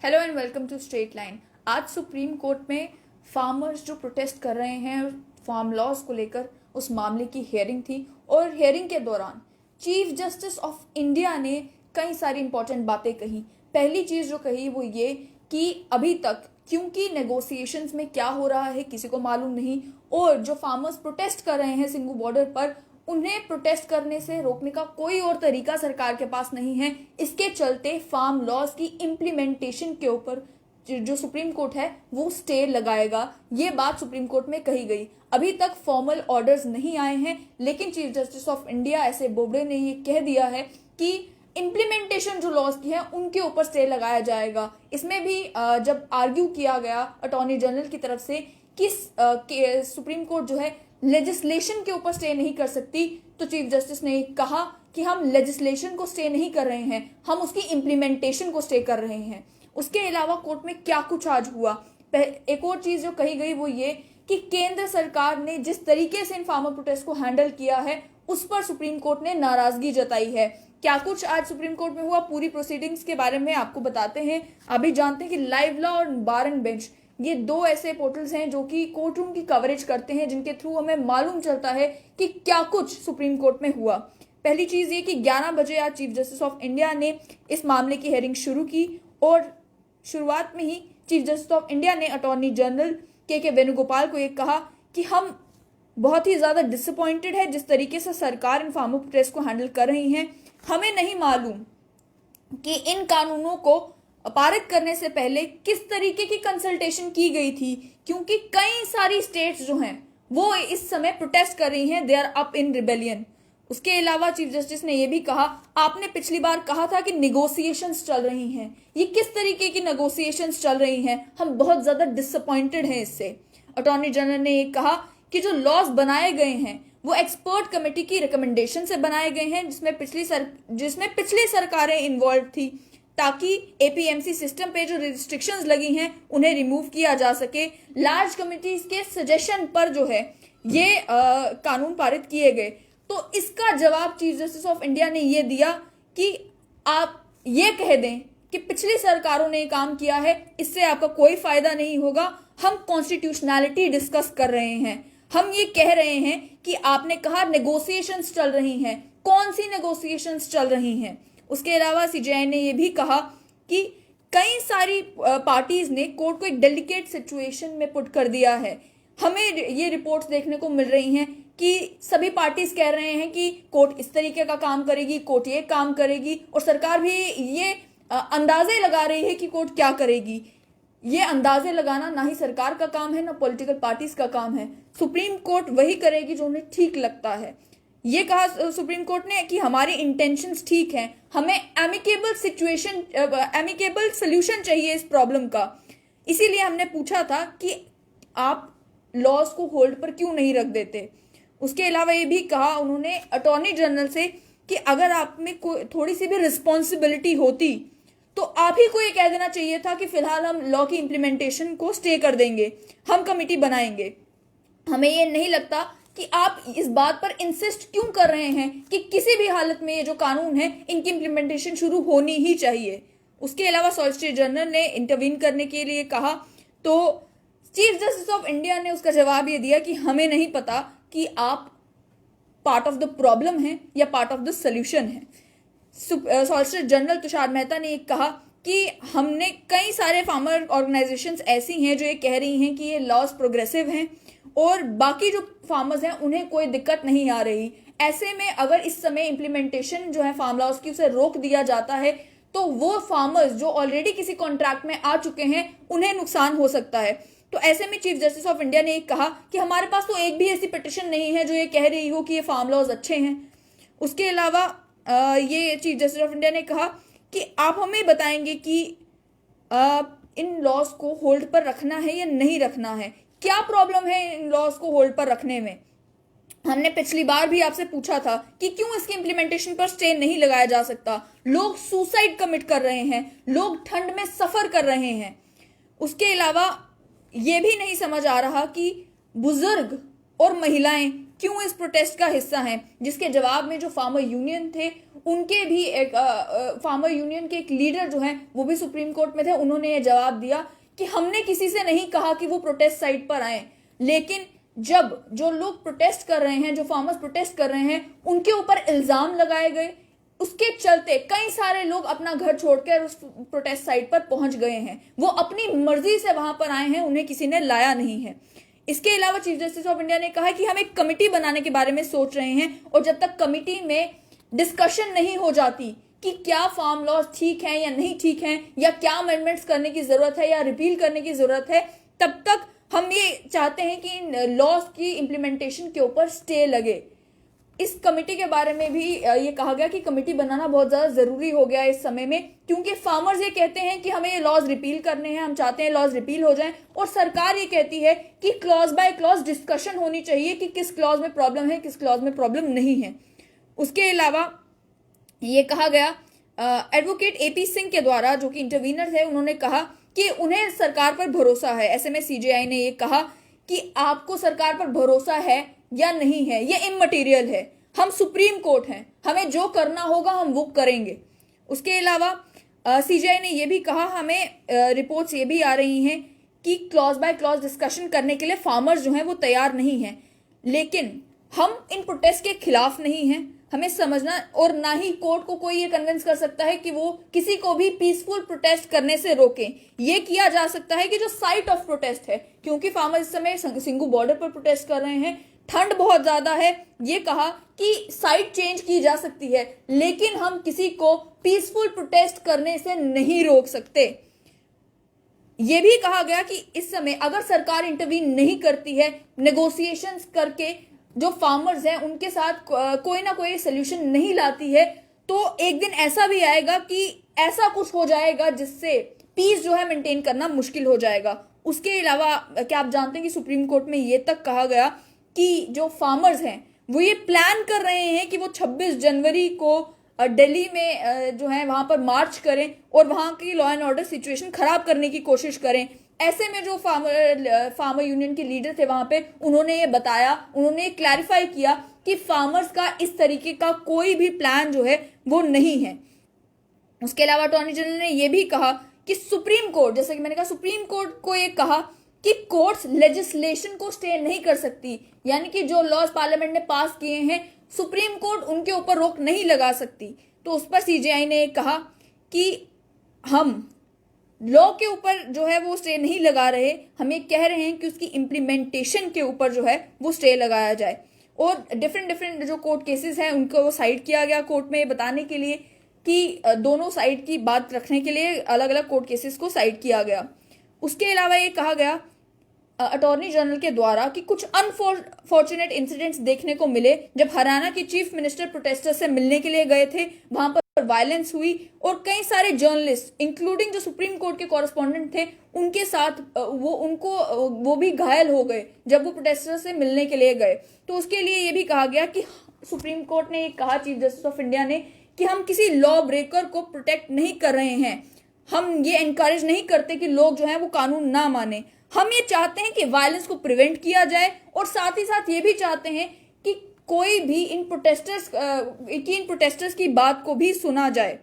Hello and welcome to straight line. आज supreme court में farmers जो प्रोटेस्ट कर रहे हैं फार्म लॉज को लेकर, उस मामले की हियरिंग थी और हियरिंग के दौरान चीफ जस्टिस ऑफ इंडिया ने कई सारी इंपॉर्टेंट बातें कही। पहली चीज़ जो कही वो ये कि अभी तक क्योंकि नेगोशिएशंस में क्या हो रहा है किसी को मालूम नहीं, और जो फार्मर्स प्रोटेस्ट कर रहे हैं सिंघू बॉर्डर पर, उन्हें प्रोटेस्ट करने से रोकने का कोई और तरीका सरकार के पास नहीं है। इसके चलते फार्म लॉज की इम्प्लीमेंटेशन के ऊपर जो सुप्रीम कोर्ट है वो स्टे लगाएगा। ये बात सुप्रीम कोर्ट में कही गई। अभी तक फॉर्मल ऑर्डर्स नहीं आए हैं, लेकिन chief justice of India S A Bobde ने ये कह दिया है कि इम्प्लीमेंटेशन जो लॉज की है उनके ऊपर स्टे लगाया जाएगा। इसमें भी जब आर्ग्यू किया गया अटॉर्नी जनरल की तरफ से कि सुप्रीम कोर्ट जो है लेजिस्लेशन के ऊपर स्टे नहीं कर सकती, तो चीफ जस्टिस ने कहा कि हम लेजिस्लेशन को स्टे नहीं कर रहे हैं, हम उसकी इम्प्लीमेंटेशन को स्टे कर रहे हैं। उसके अलावा कोर्ट में क्या कुछ आज हुआ, एक और चीज जो कही गई वो ये कि केंद्र सरकार ने जिस तरीके से इन फार्मर प्रोटेस्ट को हैंडल किया है उस पर सुप्रीम कोर्ट ने नाराजगी जताई है। क्या कुछ आज सुप्रीम कोर्ट में हुआ, पूरी प्रोसीडिंग्स के बारे में आपको बताते हैं। अभी जानते हैं कि लाइव लॉ और बार एंड बेंच, ये दो ऐसे पोर्टल्स हैं जो कि कोर्ट रूम की कवरेज करते हैं, जिनके थ्रू हमें मालूम चलता है कि क्या कुछ सुप्रीम कोर्ट में हुआ। पहली चीज ये कि 11 बजे आज चीफ जस्टिस ऑफ इंडिया ने इस मामले की हेयरिंग शुरू की, और शुरुआत में ही चीफ जस्टिस ऑफ इंडिया ने अटॉर्नी जनरल के वेणुगोपाल को ये कहा कि हम बहुत ही ज्यादा डिसअपॉइंटेड है जिस तरीके से सरकार इन फार्मर प्रोटेस्ट को हैंडल कर रही है। हमें नहीं मालूम कि इन कानूनों को पारित करने से पहले किस तरीके की कंसल्टेशन की गई थी, क्योंकि कई सारी स्टेट्स जो हैं वो इस समय प्रोटेस्ट कर रही हैं, they are up in rebellion. उसके अलावा चीफ जस्टिस ने यह भी कहा, आपने पिछली बार कहा था कि नेगोशिएशंस चल रही हैं, ये किस तरीके की नेगोशिएशंस चल रही हैं, हम बहुत ज्यादा डिसअपॉइंटेड हैं इससे। अटॉर्नी जनरल ने यह कहा कि जो लॉज बनाए गए हैं वो एक्सपर्ट कमेटी की रिकमेंडेशन से बनाए गए हैं, जिसमें पिछली सरकारें इन्वॉल्व थी, ताकि एपीएमसी सिस्टम पे जो रिस्ट्रिक्शंस लगी हैं उन्हें रिमूव किया जा सके। लार्ज कमिटीज के सजेशन पर जो है ये कानून पारित किए गए। तो इसका जवाब चीफ जस्टिस ऑफ इंडिया ने ये दिया कि आप ये कह दें कि पिछली सरकारों ने काम किया है, इससे आपका कोई फायदा नहीं होगा। हम कॉन्स्टिट्यूशनैलिटी डिस्कस कर रहे हैं, हम ये कह रहे हैं कि आपने कहा नेगोशिएशंस चल रही हैं, कौन सी नेगोशिएशंस चल रही हैं। उसके अलावा सीजेआई ने यह भी कहा कि कई सारी पार्टीज ने कोर्ट को एक डेलिकेट सिचुएशन में पुट कर दिया है। हमें ये रिपोर्ट्स देखने को मिल रही हैं कि सभी पार्टीज कह रहे हैं कि कोर्ट इस तरीके का काम करेगी, कोर्ट ये काम करेगी, और सरकार भी ये अंदाजे लगा रही है कि कोर्ट क्या करेगी। ये अंदाजे लगाना ना ही सरकार का काम है ना पॉलिटिकल पार्टीज का काम है। सुप्रीम कोर्ट वही करेगी जो उन्हें ठीक लगता है। ये कहा सुप्रीम कोर्ट ने कि हमारी इंटेंशंस ठीक हैं, हमें एमिकेबल सोल्यूशन चाहिए इस प्रॉब्लम का। इसीलिए हमने पूछा था कि आप लॉज को होल्ड पर क्यों नहीं रख देते। उसके अलावा ये भी कहा उन्होंने अटॉर्नी जनरल से कि अगर आप में कोई थोड़ी सी भी रिस्पॉन्सिबिलिटी होती तो आप ही को ये कह देना चाहिए था कि फिलहाल हम लॉ की इम्प्लीमेंटेशन को स्टे कर देंगे, हम कमेटी बनाएंगे। हमें ये नहीं लगता कि आप इस बात पर इंसिस्ट क्यों कर रहे हैं कि किसी भी हालत में ये जो कानून है इनकी इम्प्लीमेंटेशन शुरू होनी ही चाहिए। उसके अलावा सॉलिसिटर जनरल ने इंटरवीन करने के लिए कहा, तो चीफ जस्टिस ऑफ इंडिया ने उसका जवाब ये दिया कि हमें नहीं पता कि आप पार्ट ऑफ द प्रॉब्लम है या पार्ट ऑफ द सोल्यूशन है। सॉलिसिटर जनरल तुषार मेहता ने कहा कि हमने कई सारे फार्मर ऑर्गेनाइजेशंस ऐसी हैं जो ये कह रही हैं कि ये लॉज प्रोग्रेसिव हैं और बाकी जो फार्मर्स हैं उन्हें कोई दिक्कत नहीं आ रही। ऐसे में अगर इस समय इम्प्लीमेंटेशन जो है फार्म लॉज की उसे रोक दिया जाता है तो वो फार्मर्स जो ऑलरेडी किसी कॉन्ट्रैक्ट में आ चुके हैं उन्हें नुकसान हो सकता है। तो ऐसे में चीफ जस्टिस ऑफ इंडिया ने कहा कि हमारे पास तो एक भी ऐसी पिटिशन नहीं है जो ये कह रही हो कि ये फार्म लॉज अच्छे हैं। उसके अलावा ये चीफ जस्टिस ऑफ इंडिया ने कहा कि आप हमें बताएंगे कि इन लॉज को होल्ड पर रखना है या नहीं रखना है, क्या प्रॉब्लम है इन लॉज को होल्ड पर रखने में। हमने पिछली बार भी आपसे पूछा था कि क्यों इसकी इंप्लीमेंटेशन पर स्टे नहीं लगाया जा सकता। लोग सुसाइड कमिट कर रहे हैं, लोग ठंड में सफर कर रहे हैं। उसके अलावा यह भी नहीं समझ आ रहा कि बुजुर्ग और महिलाएं क्यों इस प्रोटेस्ट का हिस्सा हैं, जिसके जवाब में जो फार्मर यूनियन थे उनके भी एक फार्मर यूनियन के एक लीडर जो हैं वो भी सुप्रीम कोर्ट में थे, उन्होंने ये जवाब दिया कि हमने किसी से नहीं कहा कि वो प्रोटेस्ट साइट पर आए, लेकिन जब जो लोग प्रोटेस्ट कर रहे हैं, जो फार्मर्स प्रोटेस्ट कर रहे हैं, उनके ऊपर इल्जाम लगाए गए, उसके चलते कई सारे लोग अपना घर छोड़कर उस प्रोटेस्ट साइट पर पहुंच गए हैं। वो अपनी मर्जी से वहां पर आए हैं, उन्हें किसी ने लाया नहीं है। इसके अलावा चीफ जस्टिस ऑफ इंडिया ने कहा कि हम एक कमेटी बनाने के बारे में सोच रहे हैं, और जब तक कमेटी में डिस्कशन नहीं हो जाती कि क्या फार्म लॉज ठीक है या नहीं ठीक है, या क्या अमेंडमेंट्स करने की जरूरत है या रिपील करने की जरूरत है, तब तक हम ये चाहते हैं कि इन लॉज की इंप्लीमेंटेशन के ऊपर स्टे लगे। इस कमेटी के बारे में भी ये कहा गया कि कमेटी बनाना बहुत ज्यादा जरूरी हो गया इस समय में, क्योंकि फार्मर्स ये कहते हैं कि हमें ये लॉज रिपील करने हैं, हम चाहते हैं लॉज रिपील हो जाएं, और सरकार ये कहती है कि क्लॉज बाय क्लॉज डिस्कशन होनी चाहिए कि किस क्लॉज में प्रॉब्लम है, किस क्लॉज में प्रॉब्लम नहीं है। उसके अलावा ये कहा गया, एडवोकेट एपी सिंह के द्वारा, जो कि इंटरवीनर थे, उन्होंने कहा कि उन्हें सरकार पर भरोसा है। ऐसे में सीजेआई ने ये कहा कि आपको सरकार पर भरोसा है या नहीं है, ये इममटीरियल है, हम सुप्रीम कोर्ट हैं, हमें जो करना होगा हम वो करेंगे। उसके अलावा सीजेआई ने यह भी कहा, हमें रिपोर्ट्स ये भी आ रही हैं कि क्लॉज बाय क्लॉज डिस्कशन करने के लिए फार्मर्स जो हैं वो तैयार नहीं हैं, लेकिन हम इन प्रोटेस्ट के खिलाफ नहीं हैं, हमें समझना, और ना ही कोर्ट को कोई ये कन्विंस कर सकता है कि वो किसी को भी पीसफुल प्रोटेस्ट करने से रोकें। ये किया जा सकता है कि जो साइट ऑफ प्रोटेस्ट है, क्योंकि फार्मर्स इस समय सिंगू बॉर्डर पर प्रोटेस्ट कर रहे हैं, ठंड बहुत ज्यादा है, ये कहा कि साइट चेंज की जा सकती है, लेकिन हम किसी को पीसफुल प्रोटेस्ट करने से नहीं रोक सकते। यह भी कहा गया कि इस समय अगर सरकार इंटरवीन नहीं करती है, नेगोशिएशंस करके जो फार्मर्स हैं उनके साथ कोई ना कोई सोल्यूशन नहीं लाती है, तो एक दिन ऐसा भी आएगा कि ऐसा कुछ हो जाएगा जिससे पीस जो है मेंटेन करना मुश्किल हो जाएगा। उसके अलावा क्या आप जानते हैं कि सुप्रीम कोर्ट में यह तक कहा गया कि जो फार्मर्स हैं वो ये प्लान कर रहे हैं कि वो 26 जनवरी को दिल्ली में जो है वहां पर मार्च करें और वहां की लॉ एंड ऑर्डर सिचुएशन खराब करने की कोशिश करें। ऐसे में जो फार्मर यूनियन के लीडर थे वहां पे, उन्होंने ये बताया, उन्होंने क्लैरिफाई किया कि फार्मर्स का इस तरीके का कोई भी प्लान जो है वो नहीं है। उसके अलावा अटॉर्नी जनरल ने यह भी कहा कि सुप्रीम कोर्ट, जैसे कि मैंने कहा, सुप्रीम कोर्ट को ये कहा कि कोर्ट्स लेजिस्लेशन को स्टे नहीं कर सकती, यानी कि जो लॉज पार्लियामेंट ने पास किए हैं सुप्रीम कोर्ट उनके ऊपर रोक नहीं लगा सकती। तो उस पर सीजेआई ने कहा कि हम लॉ के ऊपर जो है वो स्टे नहीं लगा रहे, हम ये कह रहे हैं कि उसकी इम्प्लीमेंटेशन के ऊपर जो है वो स्टे लगाया जाए। और डिफरेंट जो कोर्ट केसेस हैं उनको साइड किया गया कोर्ट में बताने के लिए कि दोनों साइड की बात रखने के लिए अलग अलग कोर्ट केसेस को साइड किया गया। उसके अलावा ये कहा गया अटॉर्नी जनरल के द्वारा कि कुछ अनफॉर्चुनेट इंसिडेंट्स देखने को मिले जब हरियाणा के चीफ मिनिस्टर प्रोटेस्टर से मिलने के लिए गए थे, वहां पर वायलेंस हुई और कई सारे जर्नलिस्ट इंक्लूडिंग जो सुप्रीम कोर्ट के कॉरेस्पॉन्डेंट थे उनके साथ वो भी घायल हो गए जब वो प्रोटेस्टर से मिलने के लिए गए। तो उसके लिए ये भी कहा गया कि सुप्रीम कोर्ट ने कहा, चीफ जस्टिस ऑफ इंडिया ने, कि हम किसी लॉ ब्रेकर को प्रोटेक्ट नहीं कर रहे हैं, हम ये एनकरेज नहीं करते कि लोग जो हैं वो कानून ना माने, हम ये चाहते हैं कि वायलेंस को प्रिवेंट किया जाए और साथ ही साथ ये भी चाहते हैं कि कोई भी इन प्रोटेस्टर्स की बात को भी सुना जाए।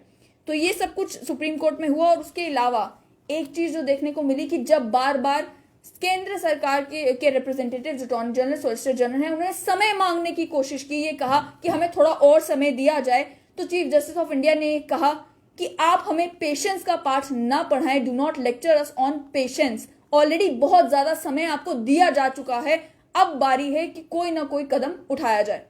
तो ये सब कुछ सुप्रीम कोर्ट में हुआ। और उसके अलावा एक चीज जो देखने को मिली कि जब बार बार केंद्र सरकार के representative attorney general, solicitor general हैं, उन्होंने समय मांगने की कोशिश की, ये कहा कि हमें थोड़ा और समय दिया जाए, तो चीफ जस्टिस ऑफ इंडिया ने कहा कि आप हमें पेशेंस का पाठ ना पढ़ाएं, do not lecture us on patience, already बहुत ज्यादा समय आपको दिया जा चुका है, अब बारी है कि कोई ना कोई कदम उठाया जाए।